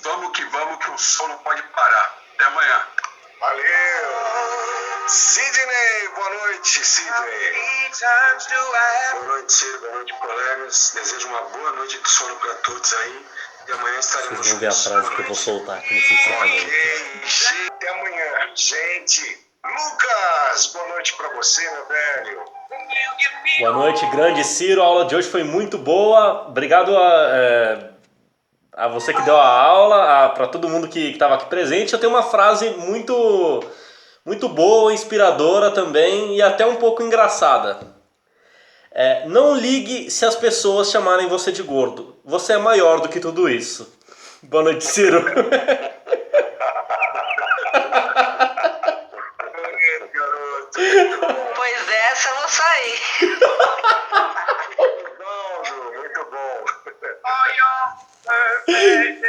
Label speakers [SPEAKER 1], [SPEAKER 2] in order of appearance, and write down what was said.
[SPEAKER 1] vamos que o sol não pode parar. Até amanhã.
[SPEAKER 2] Valeu! Sidney, boa noite, Sidney. Boa noite, Ciro, boa noite, colegas. Desejo uma boa noite de sono para todos aí. E amanhã estaremos
[SPEAKER 3] Vocês vão ver a
[SPEAKER 2] juntos.
[SPEAKER 3] frase que eu vou soltar aqui nesse encerramento.
[SPEAKER 2] Ok, até amanhã. Gente, Lucas, boa noite para você, meu velho.
[SPEAKER 3] Boa noite, grande Ciro. A aula de hoje foi muito boa. Obrigado a você que deu a aula, para todo mundo que estava aqui presente. Eu tenho uma frase muito boa, inspiradora também e até um pouco engraçada. Não ligue se as pessoas chamarem você de gordo. Você é maior do que tudo isso. Boa noite, Ciro.
[SPEAKER 2] Garoto.
[SPEAKER 4] Pois essa eu vou sair.